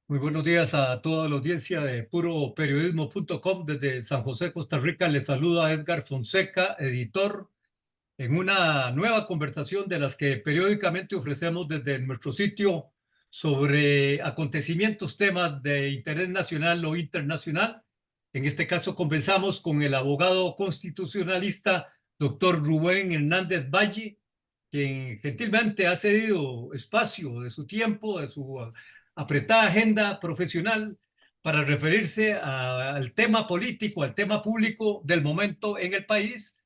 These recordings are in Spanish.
Muy buenos días a toda la audiencia de puroperiodismo.com. Desde San José, Costa Rica, les saluda Edgar Fonseca, editor, en una nueva conversación de las que periódicamente ofrecemos desde nuestro sitio sobre acontecimientos, temas de interés nacional o internacional. En este caso, conversamos con el abogado constitucionalista, doctor Rubén Hernández Valle, quien gentilmente ha cedido espacio de su tiempo, de su apretada agenda profesional para referirse al tema político, al tema público del momento en el país,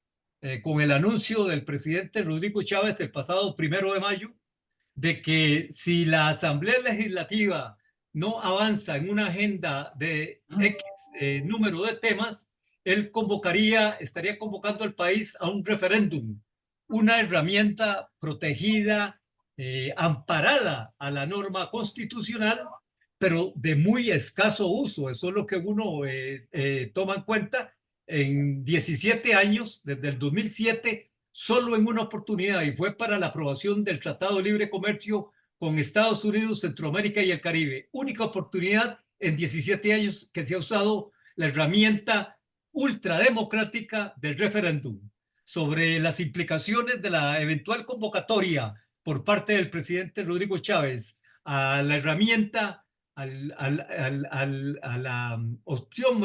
con el anuncio del presidente Rodrigo Chávez el pasado 1 de mayo de que si la Asamblea Legislativa no avanza en una agenda de X número de temas, él estaría convocando al país a un referéndum, una herramienta protegida, amparada a la norma constitucional, pero de muy escaso uso. Eso es lo que uno toma en cuenta. En 17 años, desde el 2007, solo en una oportunidad, y fue para la aprobación del Tratado de Libre Comercio con Estados Unidos, Centroamérica y el Caribe. Única oportunidad en 17 años que se ha usado la herramienta ultrademocrática del referéndum sobre las implicaciones de la eventual convocatoria por parte del presidente Rodrigo Chávez a la herramienta, a la opción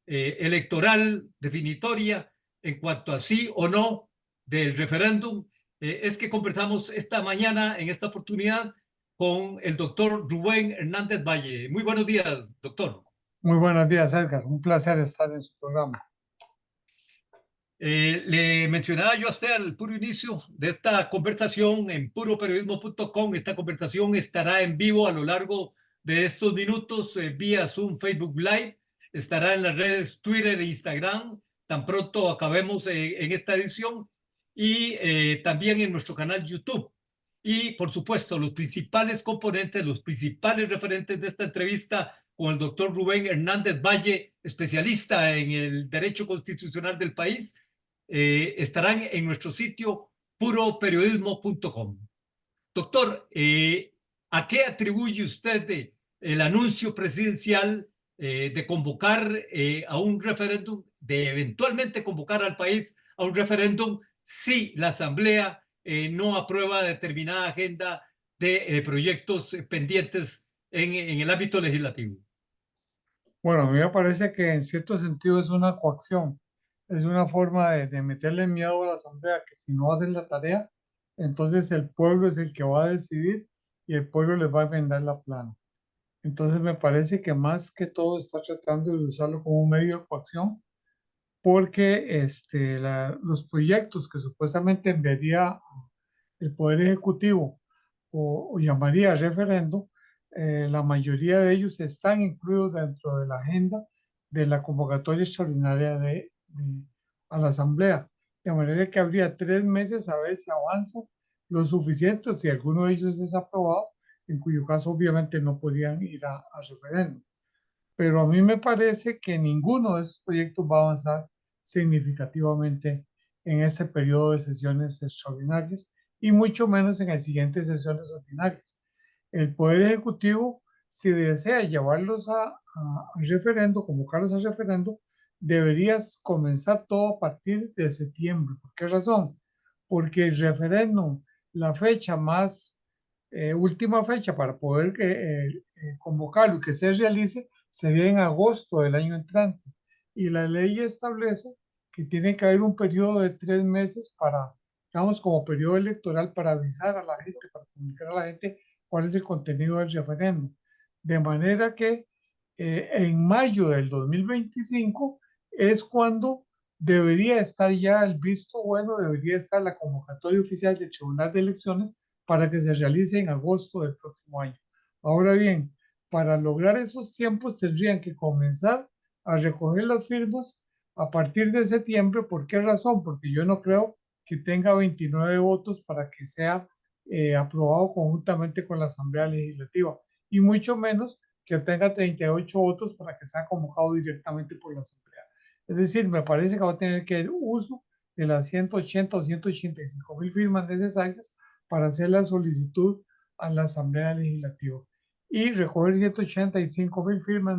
electoral definitoria en cuanto a sí o no del referéndum. Es que conversamos esta mañana, en esta oportunidad, con el doctor Rubén Hernández Valle. Muy buenos días, doctor. Muy buenos días, Edgar. Un placer estar en su programa. Le mencionaba yo hasta el puro inicio de esta conversación en puroperiodismo.com. Esta conversación estará en vivo a lo largo de estos minutos vía Zoom, Facebook Live. Estará en las redes Twitter e Instagram tan pronto acabemos en esta edición, y también en nuestro canal YouTube. Y por supuesto, los principales componentes, los principales referentes de esta entrevista con el doctor Rubén Hernández Valle, especialista en el derecho constitucional del país, estarán en nuestro sitio puroperiodismo.com. Doctor, ¿a qué atribuye usted el anuncio presidencial de convocar a un referéndum, de eventualmente convocar al país a un referéndum si la Asamblea no aprueba determinada agenda de proyectos pendientes en el ámbito legislativo? Bueno, a mí me parece que en cierto sentido es una coacción, es una forma de meterle miedo a la Asamblea que si no hacen la tarea, entonces el pueblo es el que va a decidir y el pueblo les va a enmendar la plana. Entonces me parece que más que todo está tratando de usarlo como un medio de coacción porque los proyectos que supuestamente enviaría el Poder Ejecutivo o llamaría referendo, la mayoría de ellos están incluidos dentro de la agenda de la convocatoria extraordinaria a la Asamblea. De manera que habría 3 meses a ver si avanza lo suficiente o si alguno de ellos es aprobado, en cuyo caso obviamente no podrían ir a referendo. Pero a mí me parece que ninguno de esos proyectos va a avanzar significativamente en este periodo de sesiones extraordinarias y mucho menos en el siguiente sesiones ordinarias. El Poder Ejecutivo, si desea llevarlos a referendo, convocarlos a referendo, deberías comenzar todo a partir de septiembre. ¿Por qué razón? Porque el referéndum, la fecha más, última fecha para poder convocarlo y que se realice, sería en agosto del año entrante. Y la ley establece que tiene que haber un periodo de 3 meses para, digamos, como periodo electoral para avisar a la gente, para comunicar a la gente cuál es el contenido del referéndum. De manera que en mayo del 2025 es cuando debería estar ya el visto bueno, debería estar la convocatoria oficial del Tribunal de Elecciones para que se realice en agosto del próximo año. Ahora bien, para lograr esos tiempos tendrían que comenzar a recoger las firmas a partir de septiembre. ¿Por qué razón? Porque yo no creo que tenga 29 votos para que sea aprobado conjuntamente con la Asamblea Legislativa y mucho menos que tenga 38 votos para que sea convocado directamente por la Asamblea. Es decir, me parece que va a tener que hacer uso de las 180 o 185 mil firmas necesarias para hacer la solicitud a la Asamblea Legislativa. y recoger 185.000 firmas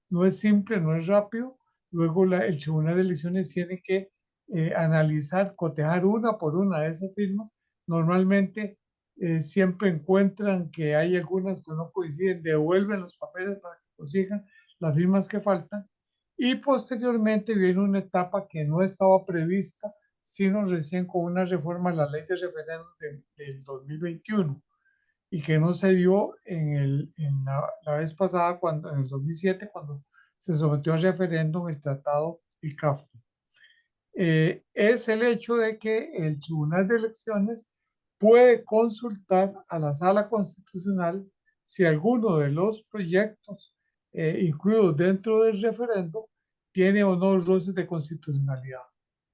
no es simple, no es rápido. Luego el Tribunal de Elecciones tiene que analizar, cotejar una por una de esas firmas. Normalmente siempre encuentran que hay algunas que no coinciden, devuelven los papeles para que consigan las firmas que faltan. Y posteriormente viene una etapa que no estaba prevista, sino recién con una reforma a la ley de referéndum del 2021 y que no se dio en la vez pasada, cuando, en el 2007, cuando se sometió a referéndum el tratado, el CAFTA. Es el hecho de que el Tribunal de Elecciones puede consultar a la Sala Constitucional si alguno de los proyectos incluidos dentro del referendo tiene o no roces de constitucionalidad.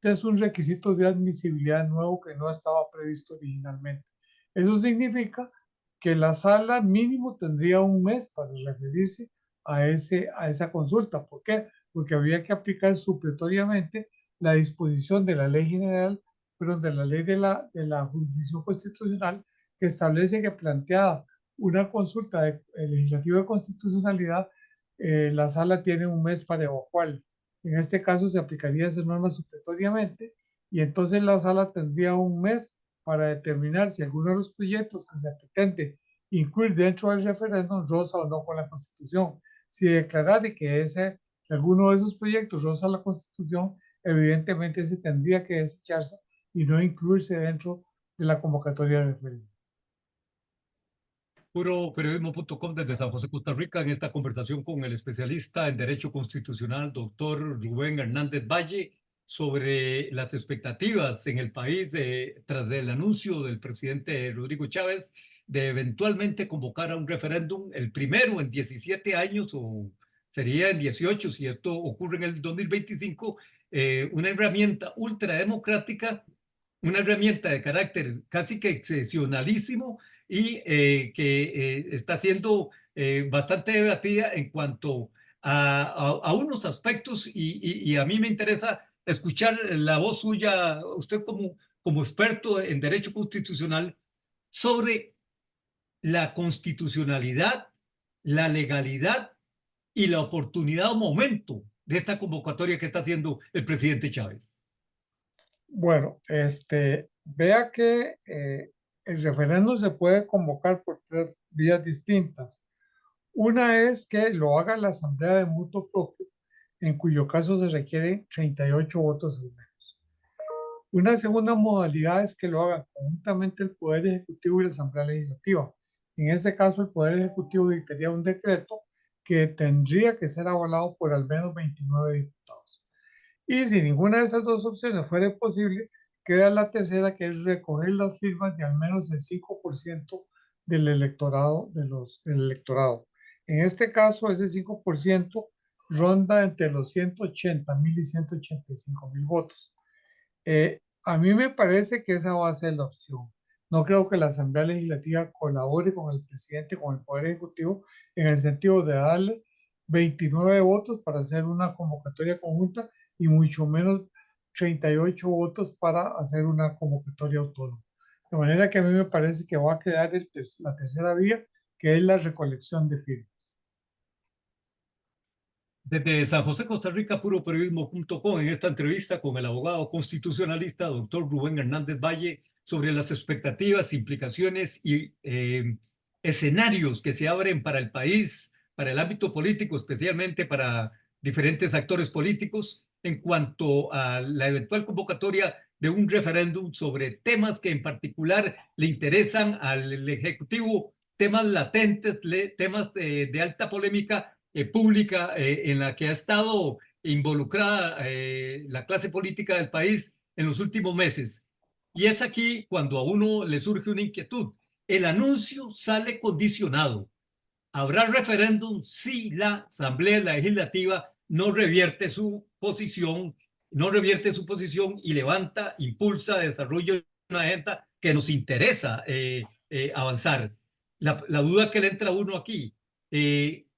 Este es un requisito de admisibilidad nuevo que no estaba previsto originalmente. Eso significa que la sala mínimo tendría un mes para referirse a esa consulta. ¿Por qué? Porque habría que aplicar supletoriamente la disposición de la ley general, perdón, de la ley de la jurisdicción constitucional, que establece que planteada una consulta legislativa de constitucionalidad, la sala tiene un mes para evacuarla. En este caso se aplicaría esa norma supletoriamente y entonces la sala tendría un mes para determinar si alguno de los proyectos que se pretende incluir dentro del referéndum roza o no con la Constitución. Si declarare que alguno de esos proyectos roza la Constitución, evidentemente se tendría que desecharse y no incluirse dentro de la convocatoria de referéndum. Puroperiodismo.com desde San José, Costa Rica, en esta conversación con el especialista en Derecho Constitucional, doctor Rubén Hernández Valle, sobre las expectativas en el país tras el anuncio del presidente Rodrigo Chávez de eventualmente convocar a un referéndum, el primero en 17 años o sería en 18 si esto ocurre en el 2025, una herramienta ultrademocrática, una herramienta de carácter casi que excepcionalísimo y que está siendo bastante debatida en cuanto a unos aspectos y a mí me interesa escuchar la voz suya, usted como experto en derecho constitucional, sobre la constitucionalidad, la legalidad y la oportunidad o momento de esta convocatoria que está haciendo el presidente Chávez. Bueno, vea que el referéndum se puede convocar por tres vías distintas. Una es que lo haga la Asamblea de Mutuo Propio, en cuyo caso se requieren 38 votos al menos. Una segunda modalidad es que lo haga conjuntamente el Poder Ejecutivo y la Asamblea Legislativa. En ese caso, el Poder Ejecutivo dictaría un decreto que tendría que ser avalado por al menos 29 diputados. Y si ninguna de esas dos opciones fuera posible, queda la tercera, que es recoger las firmas de al menos el 5% del electorado, del electorado. En este caso, ese 5% ronda entre los 180.000 y 185.000 votos. A mí me parece que esa va a ser la opción. No creo que la Asamblea Legislativa colabore con el presidente, con el Poder Ejecutivo, en el sentido de darle 29 votos para hacer una convocatoria conjunta y mucho menos 38 votos para hacer una convocatoria autónoma. De manera que a mí me parece que va a quedar la tercera vía, que es la recolección de firmas. Desde San José, Costa Rica, puroperiodismo.com, en esta entrevista con el abogado constitucionalista, doctor Rubén Hernández Valle, sobre las expectativas, implicaciones y escenarios que se abren para el país, para el ámbito político, especialmente para diferentes actores políticos, en cuanto a la eventual convocatoria de un referéndum sobre temas que en particular le interesan al Ejecutivo, temas latentes, temas de alta polémica pública en la que ha estado involucrada la clase política del país en los últimos meses. Y es aquí cuando a uno le surge una inquietud. El anuncio sale condicionado. ¿Habrá referéndum si la Asamblea Legislativa no revierte su posición y levanta, impulsa, desarrolla una agenda que nos interesa avanzar? La duda que le entra a uno aquí,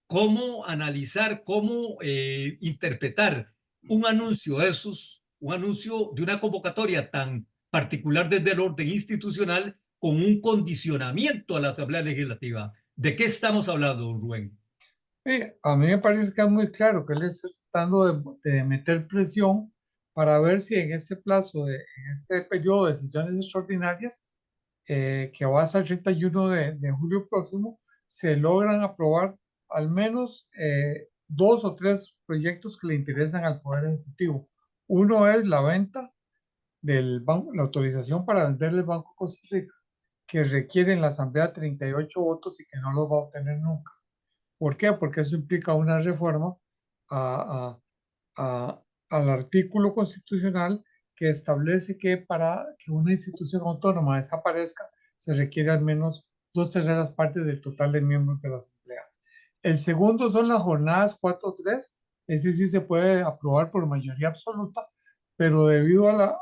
¿cómo analizar, cómo interpretar un anuncio de esos, un anuncio de una convocatoria tan particular desde el orden institucional con un condicionamiento a la Asamblea Legislativa? ¿De qué estamos hablando, don Rubén? A mí me parece que es muy claro que él está tratando de meter presión para ver si en este plazo, en este periodo de sesiones extraordinarias, que va hasta el 31 de julio próximo, se logran aprobar al menos dos o tres proyectos que le interesan al Poder Ejecutivo. Uno es la venta del banco, la autorización para venderle el Banco de Costa Rica, que requiere en la Asamblea 38 votos y que no los va a obtener nunca. ¿Por qué? Porque eso implica una reforma a, a- al artículo constitucional que establece que para que una institución autónoma desaparezca se requiere al menos dos terceras partes del total de miembros de la Asamblea. El segundo son las jornadas 4-3, ese sí se puede aprobar por mayoría absoluta, pero debido a la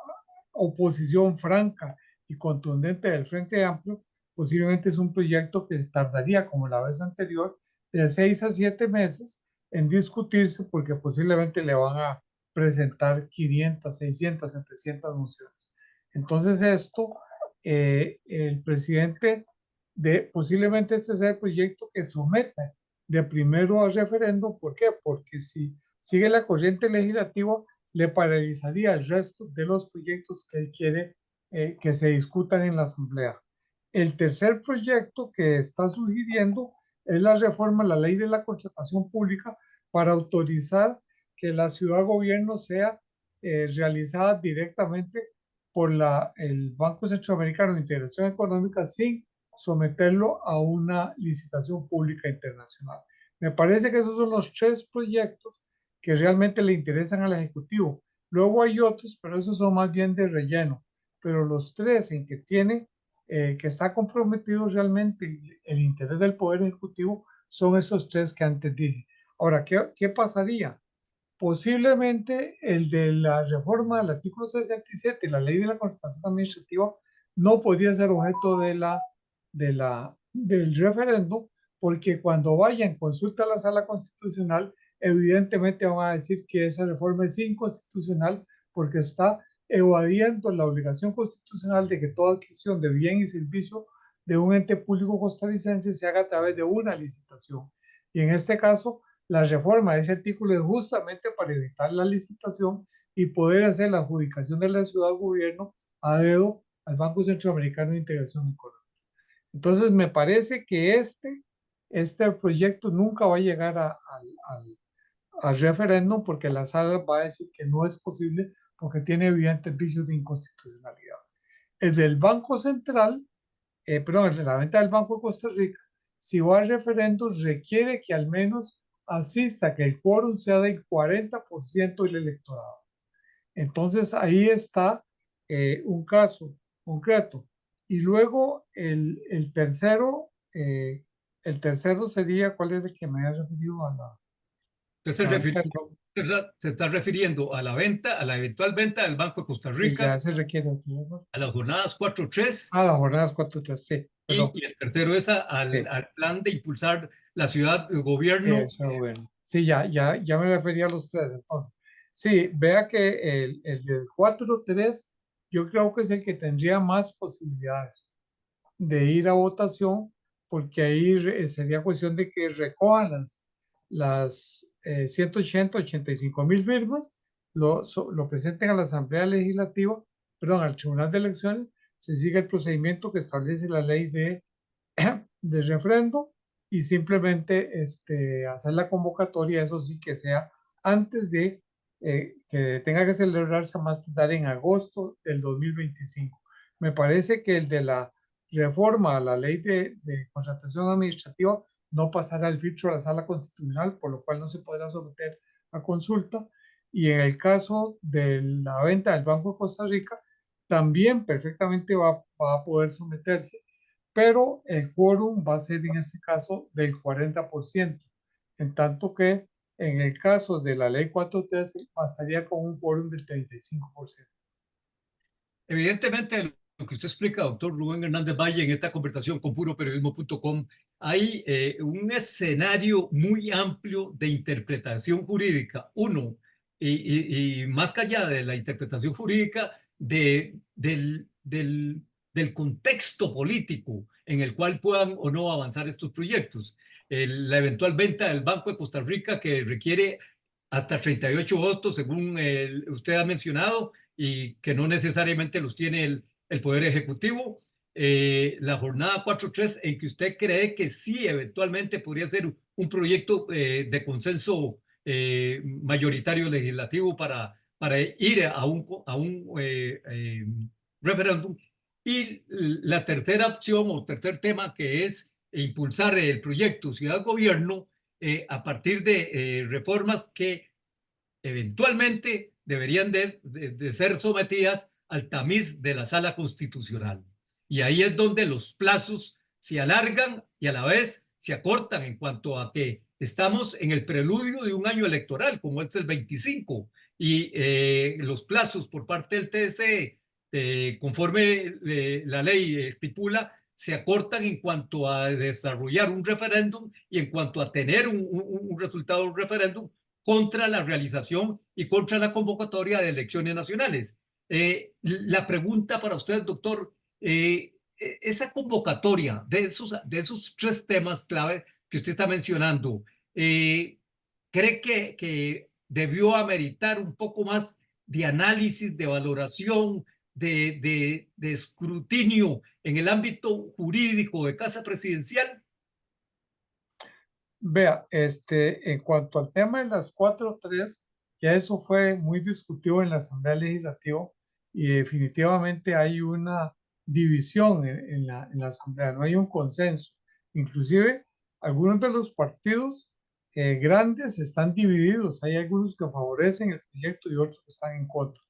oposición franca y contundente del Frente Amplio, posiblemente es un proyecto que tardaría, como la vez anterior, de 6 a 7 meses en discutirse porque posiblemente le van a presentar 500, 600, 700 mociones. Entonces esto, el presidente posiblemente este sea el proyecto que someta de primero al referendo. ¿Por qué? Porque si sigue la corriente legislativa, le paralizaría el resto de los proyectos que él quiere que se discutan en la Asamblea. El tercer proyecto que está sugiriendo es la reforma a la ley de la contratación pública para autorizar que la ciudad gobierno sea realizada directamente por el Banco Centroamericano de Integración Económica sin someterlo a una licitación pública internacional. Me parece que esos son los tres proyectos que realmente le interesan al Ejecutivo. Luego hay otros, pero esos son más bien de relleno. Pero los tres en que tiene, que está comprometido realmente el interés del Poder Ejecutivo, son esos tres que antes dije. Ahora, ¿qué pasaría? Posiblemente el de la reforma del artículo 67 y la ley de la contratación administrativa no podría ser objeto del referendo, porque cuando vaya en consulta a la sala constitucional, evidentemente van a decir que esa reforma es inconstitucional porque está evadiendo la obligación constitucional de que toda adquisición de bien y servicio de un ente público costarricense se haga a través de una licitación. Y en este caso, la reforma de ese artículo es justamente para evitar la licitación y poder hacer la adjudicación de la ciudad gobierno a dedo al Banco Centroamericano de Integración Económica. Entonces, me parece que este proyecto nunca va a llegar al referéndum porque la sala va a decir que no es posible porque tiene evidentes vicios de inconstitucionalidad. El del Banco Central, perdón, el de la venta del Banco de Costa Rica, si va al referéndum, requiere que al menos asista, que el quórum sea del 40% del electorado. Entonces ahí está un caso concreto. Y luego el tercero sería, ¿cuál es el que me ha referido Usted a la venta del banco? se está refiriendo a la venta, a la eventual venta del Banco de Costa Sí, Rica, ya se requiere otro, ¿no? a las jornadas 4-3 Ah, las jornadas 4-3, sí, perdón. y el tercero es Sí, al plan de impulsar la ciudad, el gobierno. eso, bueno. Sí, ya me refería a los tres, entonces. Sí, vea que el del 4-3 yo creo que es el que tendría más posibilidades de ir a votación, porque ahí sería cuestión de que recojan las 185 mil firmas, lo presenten a la Asamblea Legislativa, perdón, al Tribunal de Elecciones, se sigue el procedimiento que establece la ley de refrendo y simplemente hacer la convocatoria, eso sí que sea antes de que tenga que celebrarse más tarde en agosto del 2025. Me parece que el de la reforma a la ley de contratación administrativa no pasará el filtro a la sala constitucional, por lo cual no se podrá someter a consulta. Y en el caso de la venta del Banco de Costa Rica, también perfectamente va a poder someterse, pero el quórum va a ser en este caso del 40%, en tanto que en el caso de la ley 413 bastaría con un quórum del 35%. Evidentemente, lo que usted explica, doctor Rubén Hernández Valle, en esta conversación con puroperiodismo.com, hay un escenario muy amplio de interpretación jurídica. Uno, y más allá de la interpretación jurídica, del contexto político en el cual puedan o no avanzar estos proyectos. La eventual venta del Banco de Costa Rica, que requiere hasta 38 votos, según usted ha mencionado, y que no necesariamente los tiene el Poder Ejecutivo. La jornada 4.3, en que usted cree que sí, eventualmente podría ser un proyecto de consenso mayoritario legislativo para ir a un referéndum. Y la tercera opción o tercer tema, que es impulsar el proyecto Ciudad-Gobierno a partir de reformas que eventualmente deberían de ser sometidas al tamiz de la Sala Constitucional. Y ahí es donde los plazos se alargan y a la vez se acortan, en cuanto a que estamos en el preludio de un año electoral, como es el 25, y los plazos por parte del TSE, conforme la ley estipula, se acortan en cuanto a desarrollar un referéndum y en cuanto a tener un resultado de un referéndum contra la realización y contra la convocatoria de elecciones nacionales. La pregunta para usted, doctor, esa convocatoria de esos tres temas clave que usted está mencionando, ¿cree que debió ameritar un poco más de análisis, de valoración, de escrutinio en el ámbito jurídico de Casa Presidencial? Vea, en cuanto al tema de las 4.3, ya eso fue muy discutido en la Asamblea Legislativa y definitivamente hay una división en la Asamblea, no hay un consenso. Inclusive, algunos de los partidos grandes están divididos, hay algunos que favorecen el proyecto y otros que están en contra.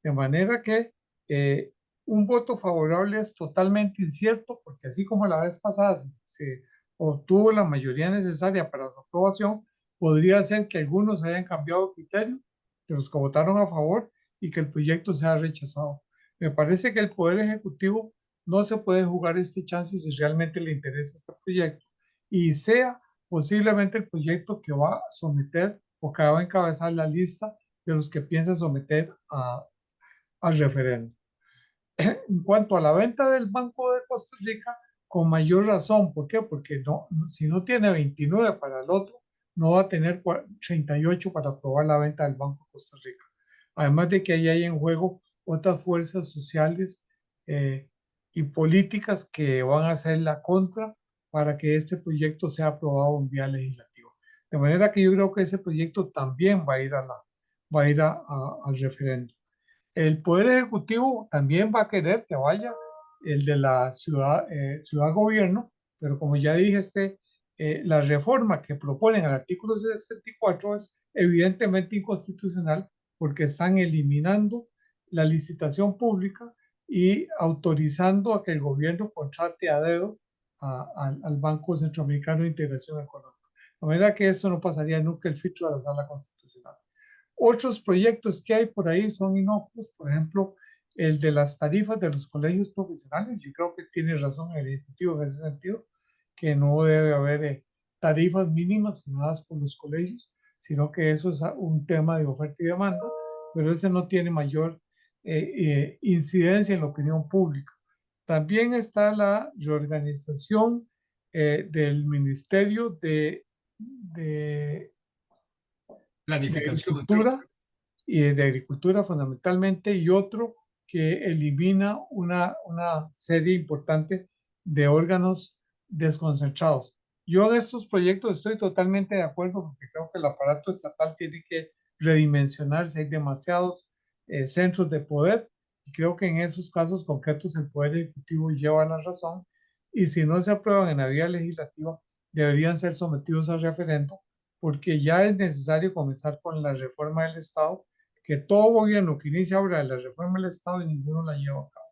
De manera que eh, un voto favorable es totalmente incierto, porque así como la vez pasada se obtuvo la mayoría necesaria para su aprobación, podría ser que algunos hayan cambiado de criterio, de los que votaron a favor, y que el proyecto sea rechazado. Me parece que el Poder Ejecutivo no se puede jugar este chance si realmente le interesa este proyecto y sea posiblemente el proyecto que va a someter o que va a encabezar la lista de los que piensa someter al referéndum. En cuanto a la venta del Banco de Costa Rica, con mayor razón. ¿Por qué? Porque si no tiene 29 para el otro, no va a tener 38 para aprobar la venta del Banco de Costa Rica. Además de que ahí hay en juego otras fuerzas sociales y políticas que van a hacer la contra para que este proyecto sea aprobado en vía legislativa. De manera que yo creo que ese proyecto también va a ir al referéndum. El Poder Ejecutivo también va a querer que vaya el de la ciudad gobierno, pero como ya dije, la reforma que proponen al artículo 64 es evidentemente inconstitucional porque están eliminando la licitación pública y autorizando a que el gobierno contrate a dedo al Banco Centroamericano de Integración Económica. De manera que eso no pasaría nunca el filtro de la Sala Constitucional. Otros proyectos que hay por ahí son inocuos, por ejemplo, el de las tarifas de los colegios profesionales. Yo creo que tiene razón el Ejecutivo en ese sentido, que no debe haber tarifas mínimas fijadas por los colegios, sino que eso es un tema de oferta y demanda, pero ese no tiene mayor incidencia en la opinión pública. También está la reorganización del Ministerio de Planificación. Agricultura y de agricultura fundamentalmente, y otro que elimina una serie importante de órganos desconcentrados. Yo en estos proyectos estoy totalmente de acuerdo porque creo que el aparato estatal tiene que redimensionarse, hay demasiados centros de poder y creo que en esos casos concretos el Poder Ejecutivo lleva la razón y si no se aprueban en la vía legislativa deberían ser sometidos a referendo porque ya es necesario comenzar con la reforma del Estado, que todo gobierno que inicia ahora la reforma del Estado y ninguno la lleva a cabo.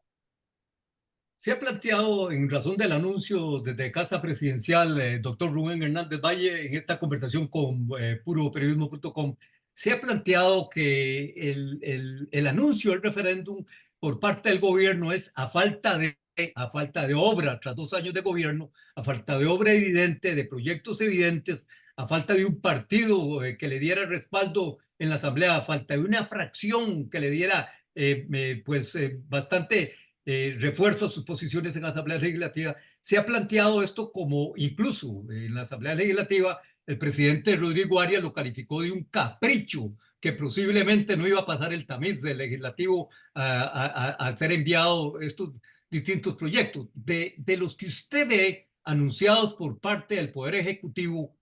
Se ha planteado, en razón del anuncio desde Casa Presidencial, doctor Rubén Hernández Valle, en esta conversación con puroperiodismo.com, se ha planteado que el anuncio del referéndum por parte del gobierno es a falta de obra, tras 2 años de gobierno, a falta de obra evidente, de proyectos evidentes, a falta de un partido que le diera respaldo en la Asamblea, a falta de una fracción que le diera bastante refuerzo a sus posiciones en la Asamblea Legislativa. se ha planteado esto como, incluso en la Asamblea Legislativa, el presidente Rodrigo Arias lo calificó de un capricho que posiblemente no iba a pasar el tamiz del legislativo a ser enviado estos distintos proyectos. De los que usted ve anunciados por parte del Poder Ejecutivo,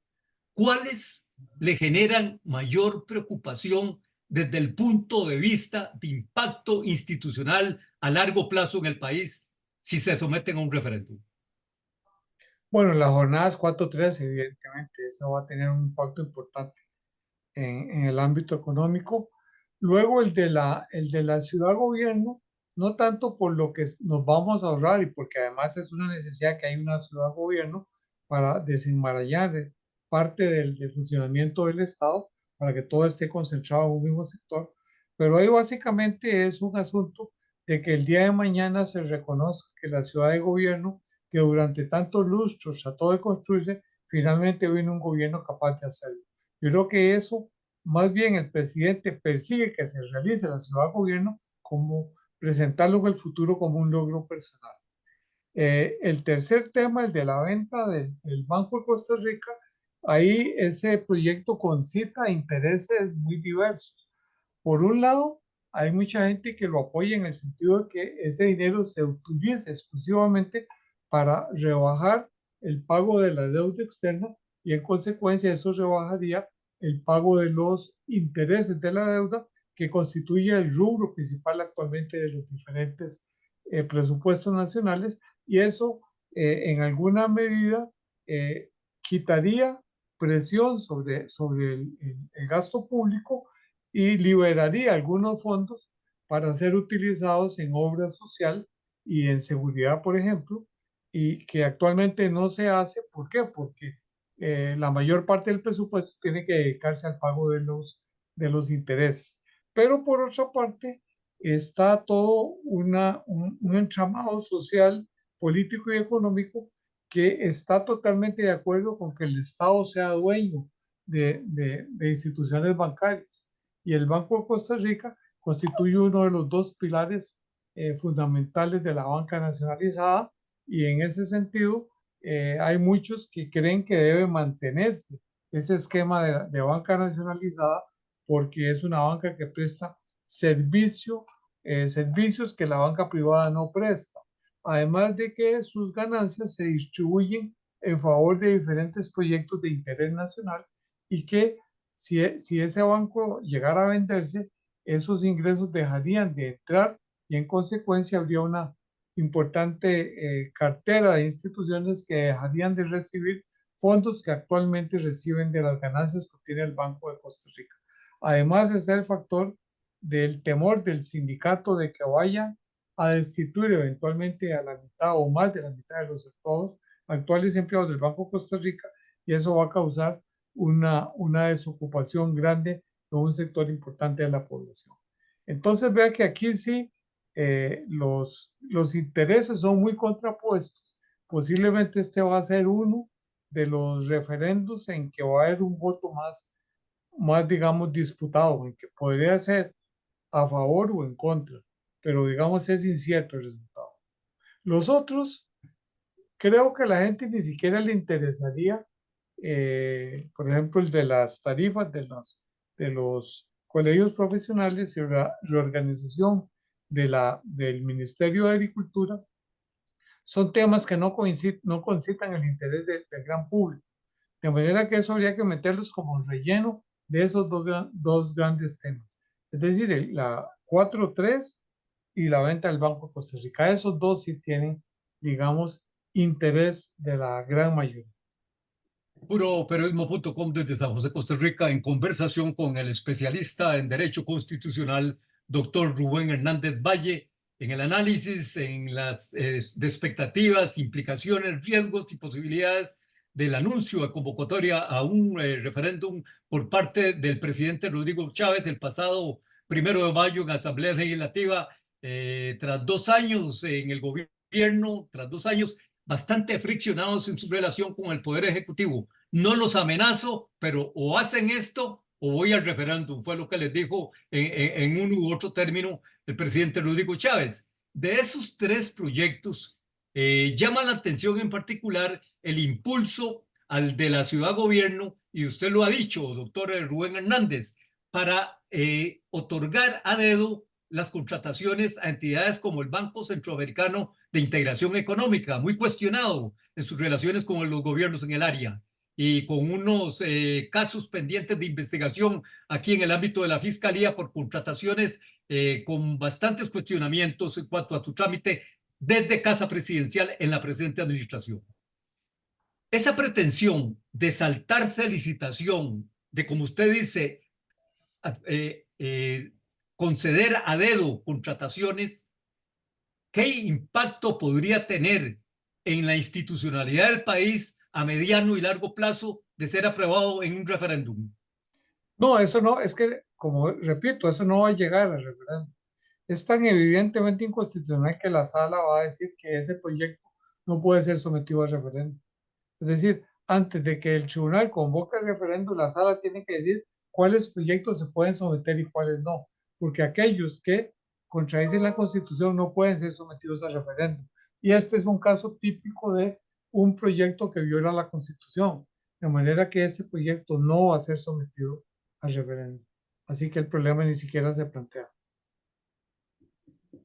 ¿cuáles le generan mayor preocupación desde el punto de vista de impacto institucional a largo plazo en el país si se someten a un referéndum? Bueno, las jornadas 4-3, evidentemente, eso va a tener un impacto importante en el ámbito económico. Luego el de la ciudad gobierno, no tanto por lo que nos vamos a ahorrar y porque además es una necesidad que hay una ciudad gobierno para desenmarañar parte del funcionamiento del Estado, para que todo esté concentrado en un mismo sector. Pero ahí básicamente es un asunto de que el día de mañana se reconozca que la ciudad de gobierno, que durante tantos lustros trató de construirse, finalmente viene un gobierno capaz de hacerlo. Yo creo que eso, más bien el presidente persigue que se realice la ciudad de gobierno como presentarlo en el futuro como un logro personal. El tercer tema, el de la venta del Banco de Costa Rica, ahí ese proyecto concita intereses muy diversos. Por un lado, hay mucha gente que lo apoya en el sentido de que ese dinero se utilice exclusivamente para rebajar el pago de la deuda externa y en consecuencia eso rebajaría el pago de los intereses de la deuda que constituye el rubro principal actualmente de los diferentes presupuestos nacionales y eso en alguna medida quitaría presión sobre el gasto público y liberaría algunos fondos para ser utilizados en obra social y en seguridad, por ejemplo, y que actualmente no se hace. ¿Por qué? Porque la mayor parte del presupuesto tiene que dedicarse al pago de los intereses. Pero por otra parte, está todo un entramado social, político y económico que está totalmente de acuerdo con que el Estado sea dueño de instituciones bancarias. Y el Banco de Costa Rica constituye uno de los dos pilares fundamentales de la banca nacionalizada y en ese sentido hay muchos que creen que debe mantenerse ese esquema de banca nacionalizada porque es una banca que presta servicio, servicios que la banca privada no presta. Además de que sus ganancias se distribuyen en favor de diferentes proyectos de interés nacional y que si ese banco llegara a venderse, esos ingresos dejarían de entrar y en consecuencia habría una importante cartera de instituciones que dejarían de recibir fondos que actualmente reciben de las ganancias que obtiene el Banco de Costa Rica. Además está el factor del temor del sindicato de que vayan a destituir eventualmente a la mitad o más de la mitad de los actuales empleados del Banco de Costa Rica y eso va a causar una desocupación grande de un sector importante de la población. Entonces vea que aquí sí los intereses son muy contrapuestos. Posiblemente este va a ser uno de los referendos en que va a haber un voto más digamos, disputado, en que podría ser a favor o en contra, pero digamos es incierto el resultado. Los otros, creo que a la gente ni siquiera le interesaría, por ejemplo, el de las tarifas de los colegios profesionales y la reorganización del Ministerio de Agricultura, son temas que no concitan el interés del gran público. De manera que eso habría que meterlos como relleno de esos dos grandes temas. Es decir, la 4.3 y la venta del Banco de Costa Rica. Esos dos sí tienen, digamos, interés de la gran mayoría. Puroperiodismo.com desde San José, Costa Rica, en conversación con el especialista en Derecho Constitucional, doctor Rubén Hernández Valle, en el análisis, en las de expectativas, implicaciones, riesgos y posibilidades del anuncio de convocatoria a un referéndum por parte del presidente Rodrigo Chávez el pasado 1 de mayo en Asamblea Legislativa, tras 2 años en el gobierno, tras 2 años bastante friccionados en su relación con el Poder Ejecutivo. No los amenazo, pero o hacen esto o voy al referéndum, fue lo que les dijo en uno u otro término el presidente Rodrigo Chávez. De esos tres proyectos, Llama la atención en particular el impulso al de la ciudad gobierno, y usted lo ha dicho, doctor Rubén Hernández, para otorgar a dedo las contrataciones a entidades como el Banco Centroamericano de Integración Económica, muy cuestionado en sus relaciones con los gobiernos en el área y con unos casos pendientes de investigación aquí en el ámbito de la Fiscalía por contrataciones con bastantes cuestionamientos en cuanto a su trámite desde Casa Presidencial en la presente administración. Esa pretensión de saltarse licitación, de como usted dice, conceder a dedo contrataciones, ¿qué impacto podría tener en la institucionalidad del país a mediano y largo plazo de ser aprobado en un referéndum? No, eso no, es que, como repito, eso no va a llegar al referéndum. Es tan evidentemente inconstitucional que la sala va a decir que ese proyecto no puede ser sometido a referéndum. Es decir, antes de que el tribunal convoque el referéndum, la sala tiene que decir cuáles proyectos se pueden someter y cuáles no, porque aquellos que contradicen la Constitución no pueden ser sometidos a referéndum. Y este es un caso típico de un proyecto que viola la Constitución, de manera que este proyecto no va a ser sometido al referéndum. Así que el problema ni siquiera se plantea.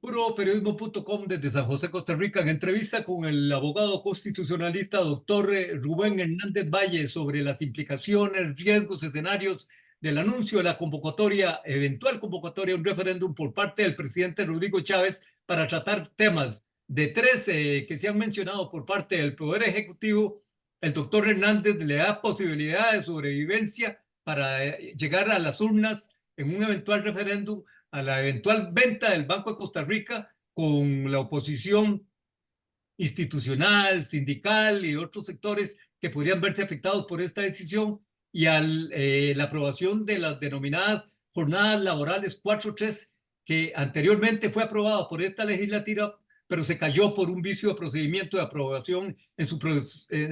Puroperiodismo.com desde San José, Costa Rica, en entrevista con el abogado constitucionalista doctor Rubén Hernández Valle sobre las implicaciones, riesgos, escenarios del anuncio de la convocatoria, eventual convocatoria, un referéndum por parte del presidente Rodrigo Chávez para tratar temas de tres que se han mencionado por parte del Poder Ejecutivo. El doctor Hernández le da posibilidad de sobrevivencia para llegar a las urnas en un eventual referéndum, a la eventual venta del Banco de Costa Rica con la oposición institucional, sindical y otros sectores que podrían verse afectados por esta decisión, y a la aprobación de las denominadas jornadas laborales 4.3, que anteriormente fue aprobada por esta legislatura, pero se cayó por un vicio de procedimiento de aprobación en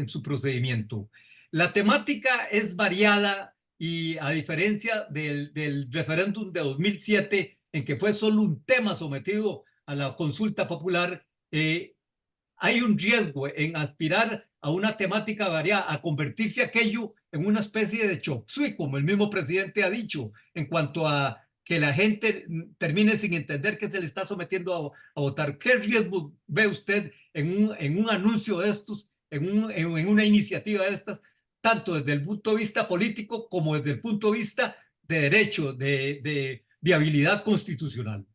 su procedimiento. La temática es variada y, a diferencia del referéndum de 2007, en que fue solo un tema sometido a la consulta popular, hay un riesgo en aspirar a una temática variada, a convertirse aquello en una especie de chop suey, como el mismo presidente ha dicho, en cuanto a que la gente termine sin entender que se le está sometiendo a votar. ¿Qué riesgo ve usted en un anuncio de estos, en una iniciativa de estas, tanto desde el punto de vista político como desde el punto de vista de derecho, de viabilidad constitucional?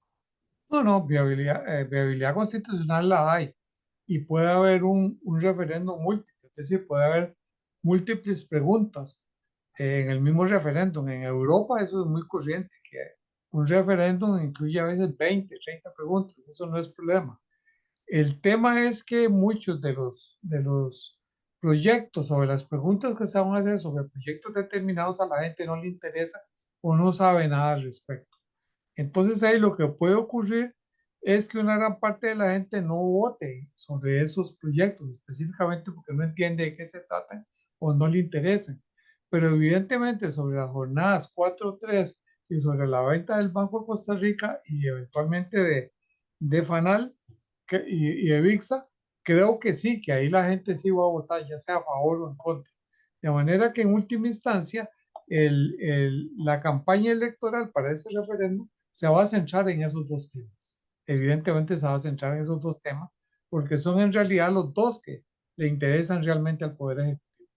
No, no, viabilidad constitucional la hay y puede haber un referéndum múltiple, es decir, puede haber múltiples preguntas en el mismo referéndum. En Europa eso es muy corriente, que un referéndum incluye a veces 20, 30 preguntas, eso no es problema. El tema es que muchos de los proyectos o de las preguntas que se van a hacer sobre proyectos determinados a la gente no le interesa o no sabe nada al respecto. Entonces ahí lo que puede ocurrir es que una gran parte de la gente no vote sobre esos proyectos, específicamente porque no entiende de qué se tratan o no le interesan. Pero evidentemente sobre las jornadas 4.3 y sobre la venta del Banco de Costa Rica y eventualmente de FANAL y de VIXA, creo que sí, que ahí la gente sí va a votar, ya sea a favor o en contra. De manera que en última instancia, la campaña electoral para ese referéndum se va a centrar en esos dos temas. Evidentemente se va a centrar en esos dos temas porque son en realidad los dos que le interesan realmente al Poder Ejecutivo.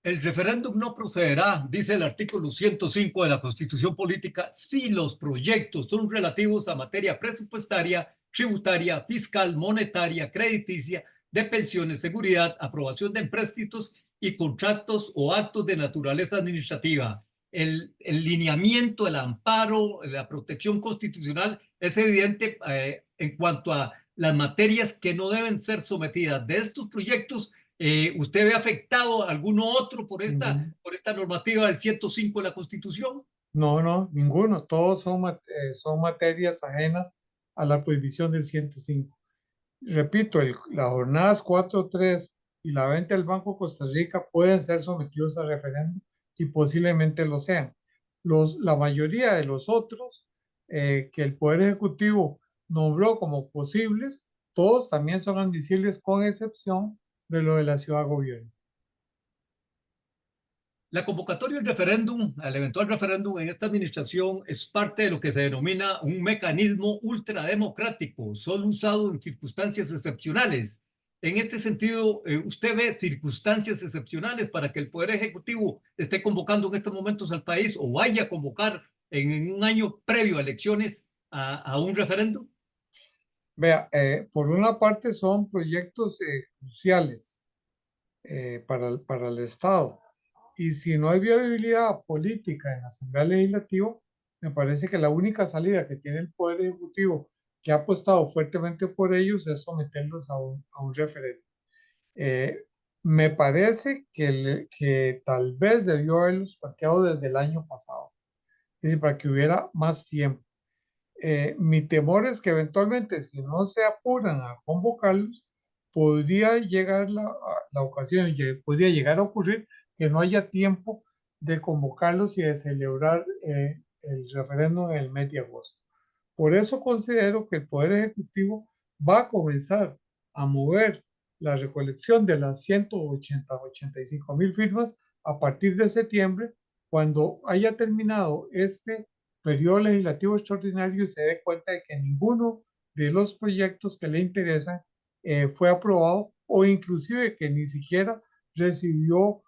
El referéndum no procederá, dice el artículo 105 de la Constitución Política, si los proyectos son relativos a materia presupuestaria, tributaria, fiscal, monetaria, crediticia, de pensiones, seguridad, aprobación de empréstitos y contratos o actos de naturaleza administrativa. El lineamiento, el amparo, la protección constitucional es evidente en cuanto a las materias que no deben ser sometidas de estos proyectos. ¿Usted ve afectado a alguno otro Ninguno. por esta normativa del 105 de la Constitución? No, no, ninguno. Todos son materias ajenas a la prohibición del 105. Repito, las jornadas 4.3 y la venta del Banco de Costa Rica pueden ser sometidos a referéndum y posiblemente lo sean. La mayoría de los otros que el Poder Ejecutivo nombró como posibles todos también son admisibles con excepción de lo de la ciudad gobierno. La convocatoria al referéndum, al eventual referéndum en esta administración es parte de lo que se denomina un mecanismo ultrademocrático, solo usado en circunstancias excepcionales. En este sentido, ¿usted ve circunstancias excepcionales para que el Poder Ejecutivo esté convocando en estos momentos al país o vaya a convocar en un año previo a elecciones a un referéndum? Vea, por una parte son proyectos cruciales para el Estado. Y si no hay viabilidad política en la Asamblea Legislativa, me parece que la única salida que tiene el Poder Ejecutivo, que ha apostado fuertemente por ellos, es someterlos a un referéndum. Eh, Me parece que tal vez debió haberlos planteado desde el año pasado, es decir, para que hubiera más tiempo. Mi temor es que eventualmente, si no se apuran a convocarlos, podría llegar la ocasión, podría llegar a ocurrir que no haya tiempo de convocarlos y de celebrar el referéndum en el mes de agosto. Por eso considero que el Poder Ejecutivo va a comenzar a mover la recolección de las 185.000 firmas a partir de septiembre, cuando haya terminado este periodo legislativo extraordinario y se dé cuenta de que ninguno de los proyectos que le interesan fue aprobado o inclusive que ni siquiera recibió,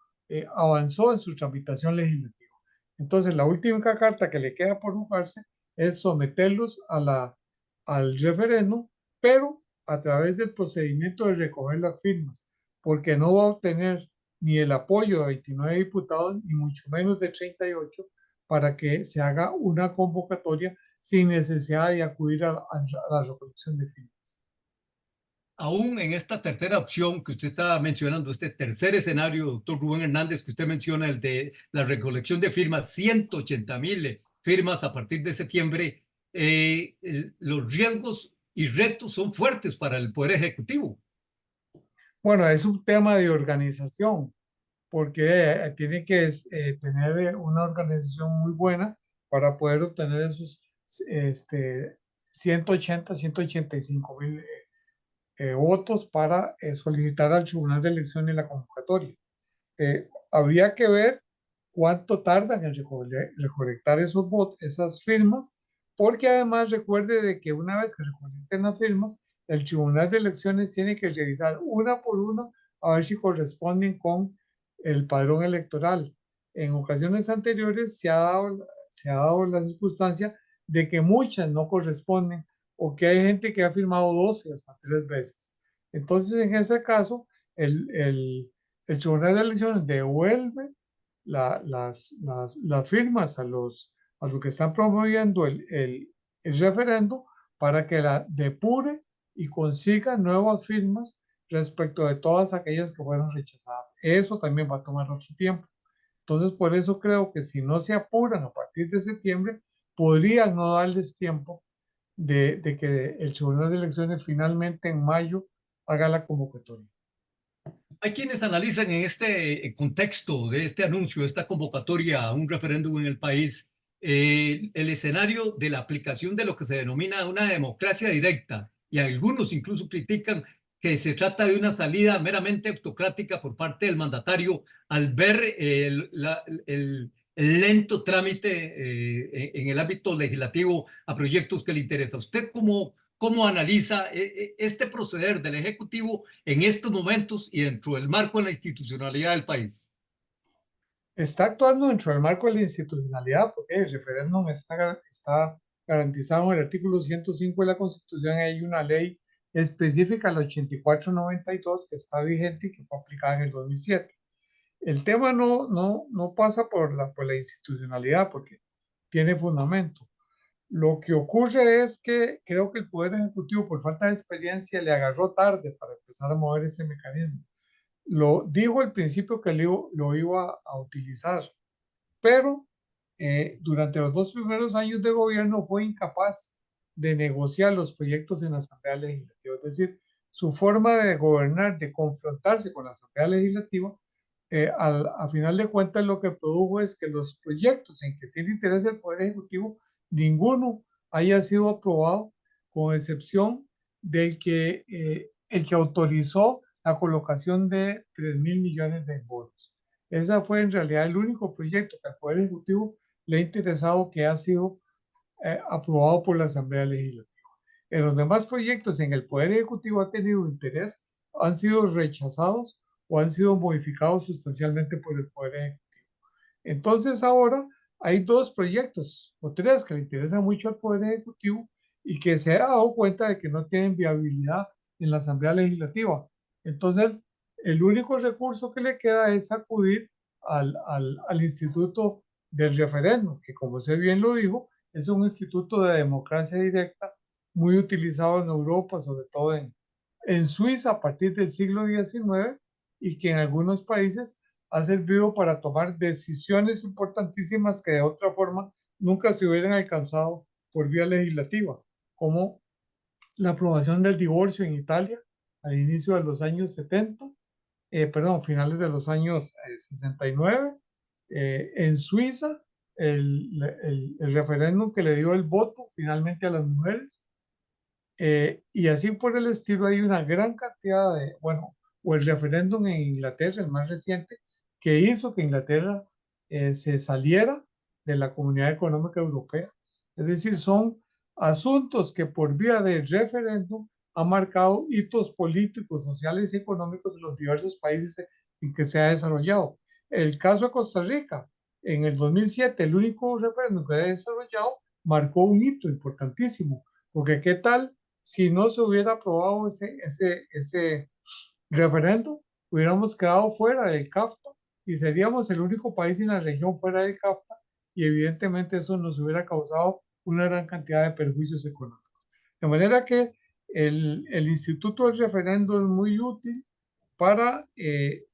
avanzó en su tramitación legislativa. Entonces, la última carta que le queda por jugarse es someterlos al referéndum, pero a través del procedimiento de recoger las firmas, porque no va a obtener ni el apoyo de 29 diputados, ni mucho menos de 38, para que se haga una convocatoria sin necesidad de acudir a la recolección de firmas. Aún en esta tercera opción que usted está mencionando, este tercer escenario, doctor Rubén Hernández, que usted menciona, el de la recolección de firmas, 180.000 firmas a partir de septiembre, los riesgos y retos son fuertes para el Poder Ejecutivo. Bueno, es un tema de organización, porque tiene que tener una organización muy buena para poder obtener esos este, 185.000 votos para solicitar al Tribunal de Elecciones la convocatoria. Habría que ver cuánto tardan en recolectar esos votos, esas firmas, porque además recuerde de que una vez que recolecten las firmas, el Tribunal de Elecciones tiene que revisar una por una a ver si corresponden con el padrón electoral. En ocasiones anteriores se ha dado la circunstancia de que muchas no corresponden o que hay gente que ha firmado 12 hasta 3 veces. Entonces, en ese caso, el Tribunal de Elecciones devuelve las firmas a los que están promoviendo el referendo para que la depure y consiga nuevas firmas respecto de todas aquellas que fueron rechazadas. Eso también va a tomar mucho tiempo. Entonces, por eso creo que si no se apuran a partir de septiembre, podrían no darles tiempo de que el Tribunal de Elecciones finalmente en mayo haga la convocatoria. Hay quienes analizan en este contexto de este anuncio, esta convocatoria a un referéndum en el país, el escenario de la aplicación de lo que se denomina una democracia directa, y algunos incluso critican que se trata de una salida meramente autocrática por parte del mandatario al ver el lento trámite en el ámbito legislativo a proyectos que le interesan. ¿Usted cómo analiza este proceder del Ejecutivo en estos momentos y dentro del marco de la institucionalidad del país? Está actuando dentro del marco de la institucionalidad porque el referéndum está garantizado en el artículo 105 de la Constitución. Hay una ley específica, la 8492, que está vigente y que fue aplicada en el 2007. El tema no pasa por la institucionalidad porque tiene fundamento. Lo que ocurre es que creo que el Poder Ejecutivo, por falta de experiencia, le agarró tarde para empezar a mover ese mecanismo. Lo dijo al principio que lo iba a utilizar, pero durante los 2 primeros años de gobierno fue incapaz de negociar los proyectos en la Asamblea Legislativa. Es decir, su forma de gobernar, de confrontarse con la Asamblea Legislativa, a final de cuentas lo que produjo es que los proyectos en que tiene interés el Poder Ejecutivo, ninguno haya sido aprobado, con excepción el que autorizó la colocación de 3.000 millones de bonos. Ese fue en realidad el único proyecto que al Poder Ejecutivo le ha interesado que ha sido aprobado por la Asamblea Legislativa. En los demás proyectos en el Poder Ejecutivo ha tenido interés, han sido rechazados o han sido modificados sustancialmente por el Poder Ejecutivo. Entonces ahora hay dos proyectos o tres que le interesan mucho al Poder Ejecutivo y que se ha dado cuenta de que no tienen viabilidad en la Asamblea Legislativa. Entonces, el único recurso que le queda es acudir al instituto del referéndum, que como usted bien lo dijo, es un instituto de democracia directa muy utilizado en Europa, sobre todo en Suiza a partir del siglo XIX y que en algunos países ha servido para tomar decisiones importantísimas que de otra forma nunca se hubieran alcanzado por vía legislativa, como la aprobación del divorcio en Italia al inicio de los años 70, perdón, finales de los años 69. En Suiza, el referéndum que le dio el voto finalmente a las mujeres, y así por el estilo hay una gran cantidad de, bueno, o el referéndum en Inglaterra, el más reciente, que hizo que Inglaterra se saliera de la Comunidad Económica Europea. Es decir, son asuntos que por vía de referéndum han marcado hitos políticos, sociales y económicos en los diversos países en que se ha desarrollado. El caso de Costa Rica, en el 2007, el único referéndum que ha desarrollado, marcó un hito importantísimo, porque ¿qué tal si no se hubiera aprobado ese referendo? Hubiéramos quedado fuera del CAFTA y seríamos el único país en la región fuera del CAFTA y evidentemente eso nos hubiera causado una gran cantidad de perjuicios económicos. De manera que el Instituto del Referendo es muy útil para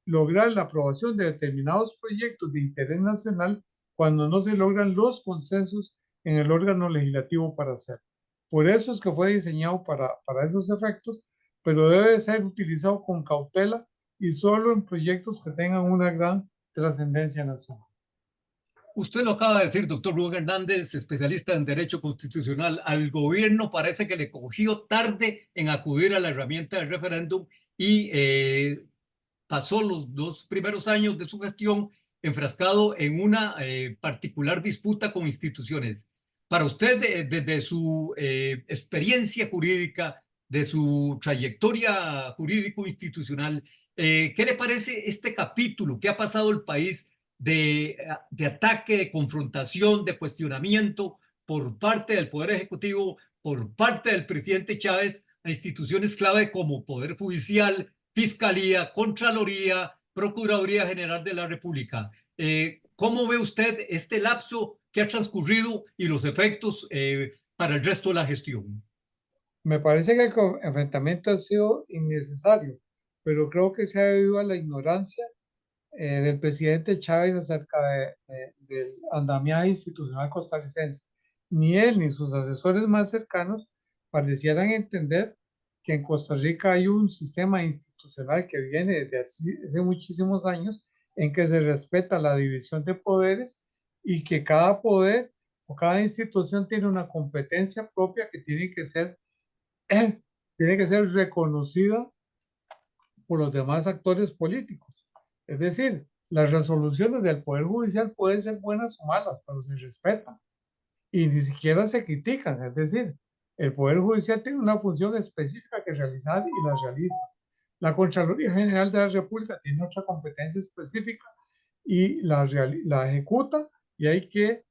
lograr la aprobación de determinados proyectos de interés nacional cuando no se logran los consensos en el órgano legislativo para hacerlo. Por eso es que fue diseñado para esos efectos, pero debe ser utilizado con cautela y solo en proyectos que tengan una gran trascendencia nacional. Usted lo acaba de decir, doctor Rubén Hernández, especialista en Derecho Constitucional. Al gobierno parece que le cogió tarde en acudir a la herramienta del referéndum y pasó los 2 primeros años de su gestión enfrascado en una particular disputa con instituciones. Para usted, desde su experiencia jurídica, de su trayectoria jurídico-institucional, ¿qué le parece este capítulo que ha pasado el país de ataque, de confrontación, de cuestionamiento por parte del Poder Ejecutivo, por parte del presidente Chávez a instituciones clave como Poder Judicial, Fiscalía, Contraloría, Procuraduría General de la República? ¿Cómo ve usted este lapso que ha transcurrido y los efectos para el resto de la gestión? Me parece que el enfrentamiento ha sido innecesario, pero creo que se ha debido a la ignorancia del presidente Chávez acerca del andamiaje institucional costarricense. Ni él ni sus asesores más cercanos parecieran entender que en Costa Rica hay un sistema institucional que viene desde hace muchísimos años en que se respeta la división de poderes y que cada poder o cada institución tiene una competencia propia que tiene que ser reconocida por los demás actores políticos. Es decir, las resoluciones del Poder Judicial pueden ser buenas o malas, pero se respetan y ni siquiera se critican. Es decir, el Poder Judicial tiene una función específica que realizar y la realiza. La Contraloría General de la República tiene otra competencia específica y la ejecuta, y hay que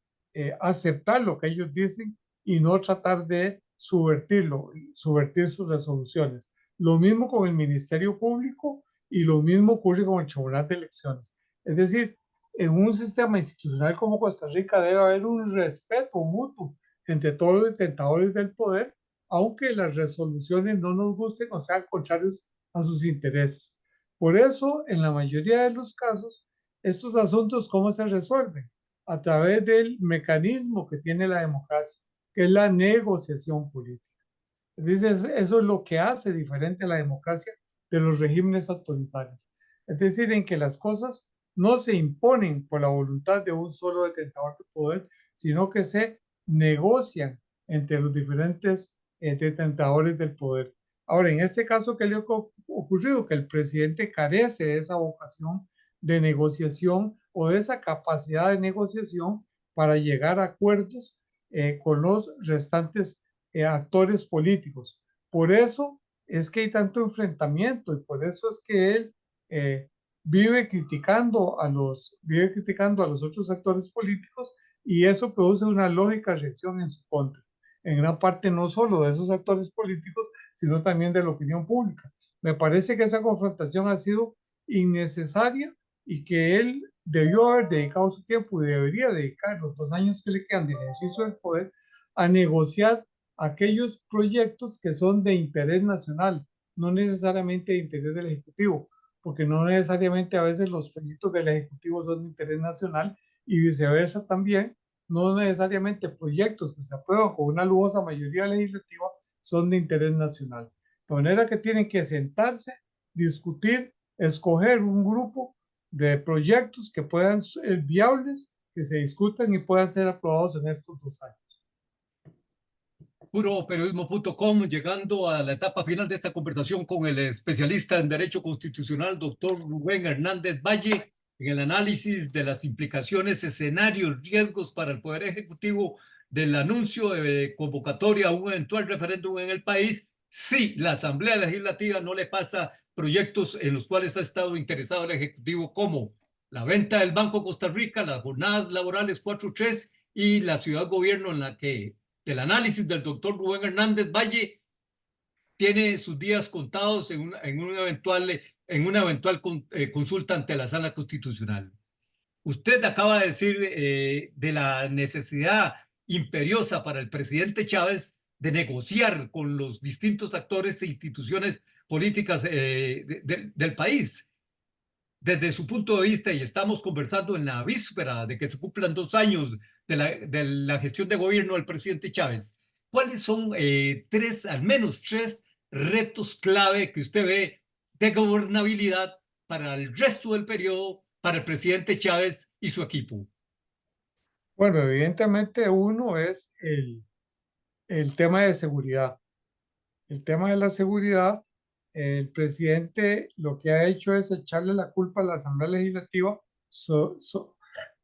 aceptar lo que ellos dicen y no tratar de subvertir sus resoluciones. Lo mismo con el Ministerio Público y lo mismo ocurre con el Tribunal de Elecciones. Es decir, en un sistema institucional como Costa Rica debe haber un respeto mutuo entre todos los detentadores del poder, aunque las resoluciones no nos gusten o sean contrarios a sus intereses. Por eso, en la mayoría de los casos, estos asuntos, ¿cómo se resuelven? A través del mecanismo que tiene la democracia, que es la negociación política. Entonces, eso es lo que hace diferente a la democracia de los regímenes autoritarios. Es decir, en que las cosas no se imponen por la voluntad de un solo detentador de poder, sino que se negocian entre los diferentes detentadores del poder. Ahora, en este caso, ¿qué le ha ocurrido? Que el presidente carece de esa vocación de negociación o de esa capacidad de negociación para llegar a acuerdos con los restantes actores políticos. Por eso es que hay tanto enfrentamiento y por eso es que él eh, vive criticando a los otros actores políticos y eso produce una lógica reacción en su contra. En gran parte no solo de esos actores políticos, sino también de la opinión pública. Me parece que esa confrontación ha sido innecesaria y que él debió haber dedicado su tiempo y debería dedicar los 2 años que le quedan de ejercicio del poder a negociar aquellos proyectos que son de interés nacional, no necesariamente de interés del Ejecutivo, porque no necesariamente a veces los proyectos del Ejecutivo son de interés nacional y viceversa también, no necesariamente proyectos que se aprueban con una lujosa mayoría legislativa son de interés nacional. De manera que tienen que sentarse, discutir, escoger un grupo de proyectos que puedan ser viables, que se discutan y puedan ser aprobados en estos 2 años. Puroperiodismo.com, llegando a la etapa final de esta conversación con el especialista en Derecho Constitucional, doctor Rubén Hernández Valle, en el análisis de las implicaciones, escenarios, riesgos para el Poder Ejecutivo del anuncio de convocatoria a un eventual referéndum en el país, si la Asamblea Legislativa no le pasa proyectos en los cuales ha estado interesado el Ejecutivo, como la venta del Banco Costa Rica, las jornadas laborales 4.3 y la ciudad gobierno en la que el análisis del doctor Rubén Hernández Valle tiene sus días contados en una eventual consulta ante la Sala Constitucional. Usted acaba de decir de la necesidad imperiosa para el presidente Chávez de negociar con los distintos actores e instituciones políticas del país. Desde su punto de vista, y estamos conversando en la víspera de que se cumplan 2 años de la gestión de gobierno del presidente Chávez, ¿cuáles son al menos tres retos clave que usted ve de gobernabilidad para el resto del periodo, para el presidente Chávez y su equipo? Bueno, evidentemente uno es el tema de seguridad. El tema de la seguridad, el presidente lo que ha hecho es echarle la culpa a la Asamblea Legislativa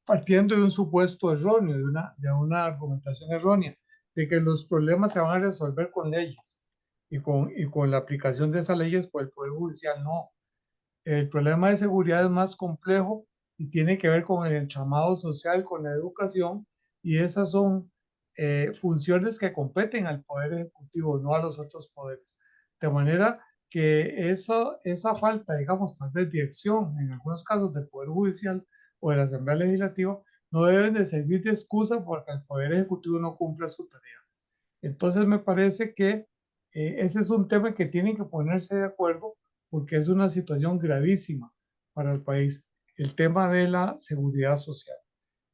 partiendo de un supuesto erróneo, de una argumentación errónea, de que los problemas se van a resolver con leyes y con la aplicación de esas leyes por el Poder Judicial. No, el problema de seguridad es más complejo y tiene que ver con el entramado social, con la educación, y esas son funciones que competen al Poder Ejecutivo, no a los otros poderes. De manera que esa falta, digamos, tal vez de acción, en algunos casos del Poder Judicial o de la Asamblea Legislativa, no deben de servir de excusa porque el Poder Ejecutivo no cumpla su tarea. Entonces me parece que ese es un tema que tienen que ponerse de acuerdo porque es una situación gravísima para el país, el tema de la seguridad social,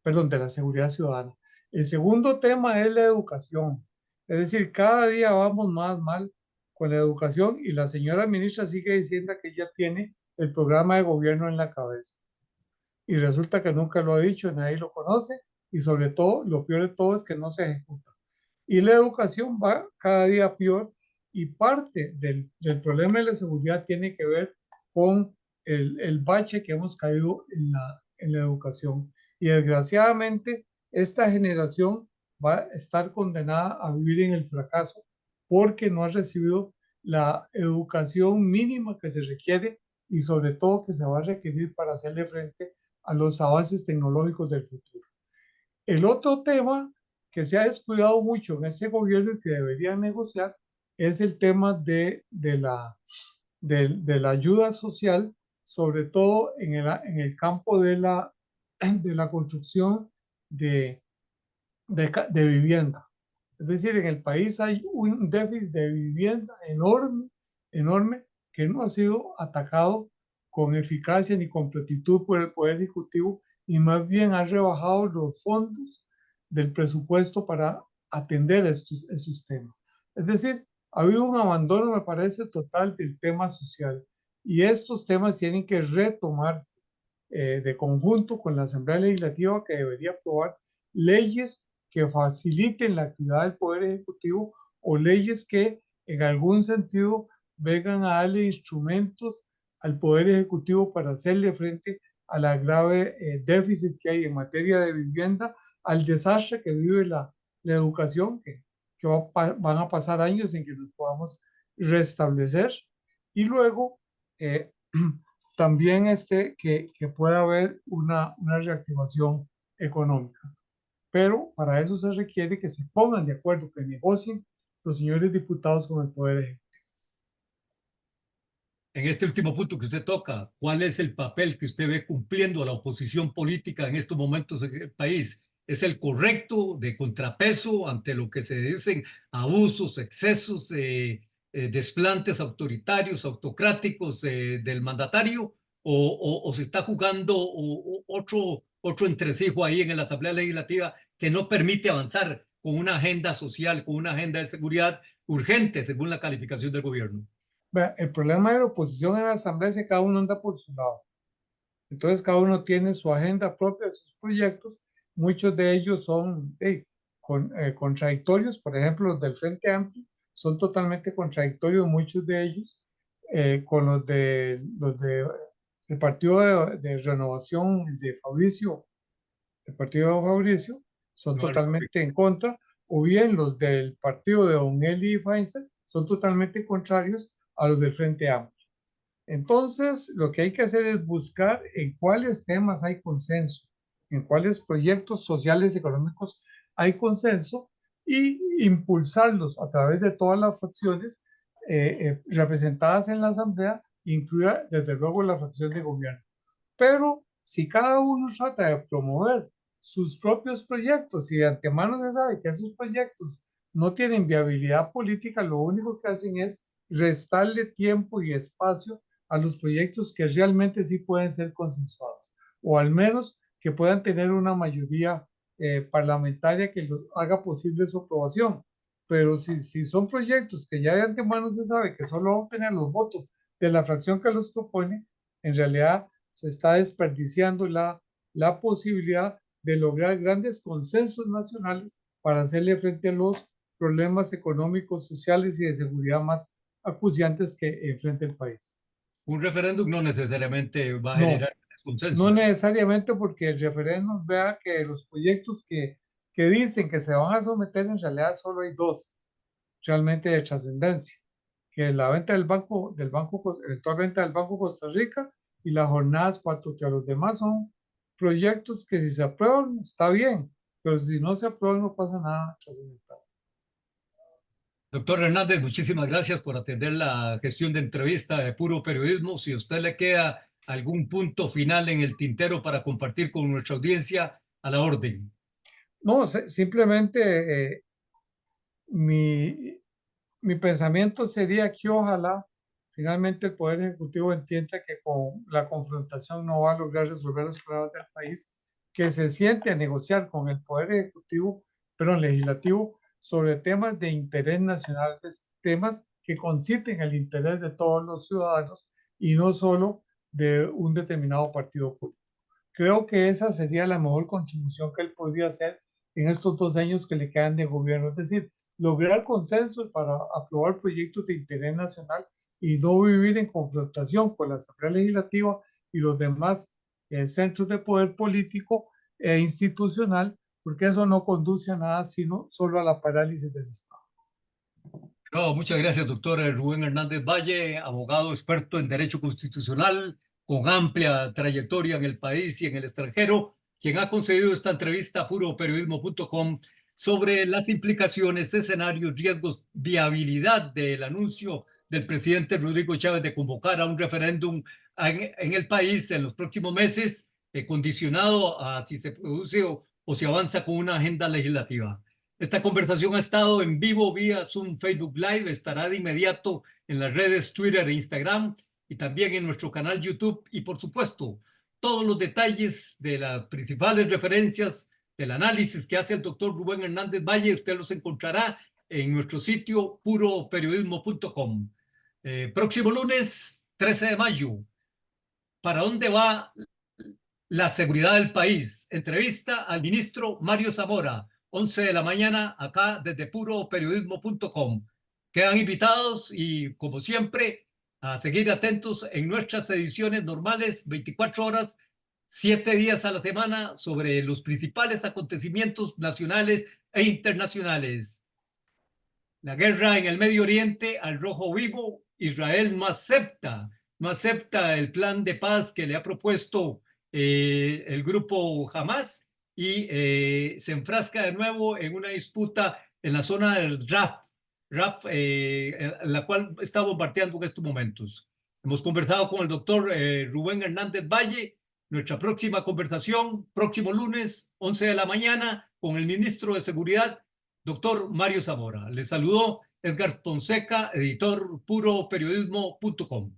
perdón, de la seguridad ciudadana. El segundo tema es la educación, es decir, cada día vamos más mal con la educación y la señora ministra sigue diciendo que ella tiene el programa de gobierno en la cabeza y resulta que nunca lo ha dicho, nadie lo conoce y sobre todo, lo peor de todo es que no se ejecuta. Y la educación va cada día peor y parte del problema de la seguridad tiene que ver con el bache que hemos caído en la educación. Y desgraciadamente esta generación va a estar condenada a vivir en el fracaso porque no ha recibido la educación mínima que se requiere y sobre todo que se va a requerir para hacerle frente a los avances tecnológicos del futuro. El otro tema que se ha descuidado mucho en este gobierno y que debería negociar es el tema de la ayuda social, sobre todo en el campo de la construcción de, de vivienda. Es decir, en el país hay un déficit de vivienda enorme, enorme, que no ha sido atacado con eficacia ni con prontitud por el Poder Ejecutivo y más bien ha rebajado los fondos del presupuesto para atender estos temas. Es decir, ha habido un abandono, me parece, total del tema social y estos temas tienen que retomarse de conjunto con la Asamblea Legislativa que debería aprobar leyes que faciliten la actividad del Poder Ejecutivo o leyes que en algún sentido vengan a darle instrumentos al Poder Ejecutivo para hacerle frente a la grave déficit que hay en materia de vivienda, al desastre que vive la educación, que van a pasar años en que nos podamos restablecer, y luego también que pueda haber una reactivación económica. Pero para eso se requiere que se pongan de acuerdo, que negocien los señores diputados con el Poder Ejecutivo. En este último punto que usted toca, ¿cuál es el papel que usted ve cumpliendo a la oposición política en estos momentos en el país? ¿Es el correcto de contrapeso ante lo que se dicen abusos, excesos, desplantes autoritarios, autocráticos del mandatario? ¿O se está jugando otro entresijo ahí en la Asamblea Legislativa que no permite avanzar con una agenda social, con una agenda de seguridad urgente, según la calificación del gobierno? Vea, el problema de la oposición en la Asamblea es que cada uno anda por su lado. Entonces, cada uno tiene su agenda propia, sus proyectos. Muchos de ellos son contradictorios. Por ejemplo, los del Frente Amplio son totalmente contradictorios, muchos de ellos, con el Partido de Renovación de Fabricio, el partido de Fabricio, son Nueva República. totalmente en contra, o bien los del partido de Don Eli Feinstein son totalmente contrarios a los del Frente Amplio. Entonces, lo que hay que hacer es buscar en cuáles temas hay consenso, en cuáles proyectos sociales y económicos hay consenso y impulsarlos a través de todas las fracciones representadas en la Asamblea, incluida desde luego la fracción de gobierno. Pero si cada uno trata de promover sus propios proyectos y de antemano se sabe que esos proyectos no tienen viabilidad política, lo único que hacen es restarle tiempo y espacio a los proyectos que realmente sí pueden ser consensuados, o al menos que puedan tener una mayoría parlamentaria que los haga posible su aprobación. Pero si son proyectos que ya de antemano se sabe que solo van a tener los votos de la fracción que los propone, en realidad se está desperdiciando la posibilidad de lograr grandes consensos nacionales para hacerle frente a los problemas económicos, sociales y de seguridad más acuciantes que enfrenta el país. Un referéndum no necesariamente va a No, generar no consensos. necesariamente porque el referéndum vea que los proyectos que dicen que se van a someter, en realidad solo hay dos realmente de trascendencia, que es la venta eventual venta del Banco Costa Rica y las jornadas 4, que a los demás son proyectos que si se aprueban está bien, pero si no se aprueban no pasa nada trascendental. Doctor Hernández, muchísimas gracias por atender la gestión de entrevista de Puro Periodismo. Si a usted le queda algún punto final en el tintero para compartir con nuestra audiencia, a la orden. No, simplemente mi, mi pensamiento sería que ojalá finalmente el Poder Ejecutivo entienda que con la confrontación no va a lograr resolver los problemas del país, que se siente a negociar con el Poder Ejecutivo, pero legislativo, sobre temas de interés nacional, temas que conciten el interés de todos los ciudadanos y no solo de un determinado partido político. Creo que esa sería la mejor contribución que él podría hacer en estos 2 años que le quedan de gobierno, es decir, lograr consensos para aprobar proyectos de interés nacional y no vivir en confrontación con la Asamblea Legislativa y los demás centros de poder político e institucional, porque eso no conduce a nada, sino solo a la parálisis del Estado. No, muchas gracias, doctor Rubén Hernández Valle, abogado experto en Derecho Constitucional, con amplia trayectoria en el país y en el extranjero, quien ha concedido esta entrevista a puroperiodismo.com sobre las implicaciones, escenarios, riesgos, viabilidad del anuncio del presidente Rodrigo Chávez de convocar a un referéndum en el país en los próximos meses, condicionado a si se produce o si avanza con una agenda legislativa. Esta conversación ha estado en vivo vía Zoom, Facebook Live, estará de inmediato en las redes Twitter e Instagram y también en nuestro canal YouTube. Y por supuesto, todos los detalles de las principales referencias del análisis que hace el doctor Rubén Hernández Valle, usted los encontrará en nuestro sitio puroperiodismo.com. Próximo lunes, 13 de mayo. ¿Para dónde va la seguridad del país? Entrevista al ministro Mario Zamora. 11 de la mañana, acá desde puroperiodismo.com. Quedan invitados y, como siempre, a seguir atentos en nuestras ediciones normales, 24 horas, 7 días a la semana, sobre los principales acontecimientos nacionales e internacionales. La guerra en el Medio Oriente al rojo vivo. Israel no acepta el plan de paz que le ha propuesto el grupo Hamas y se enfrasca de nuevo en una disputa en la zona del Raf, la cual está bombardeando en estos momentos. Hemos conversado con el doctor Rubén Hernández Valle. Nuestra próxima conversación, próximo lunes, 11 de la mañana, con el ministro de Seguridad, doctor Mario Zamora. Le saludó Edgar Fonseca, editor puroperiodismo.com.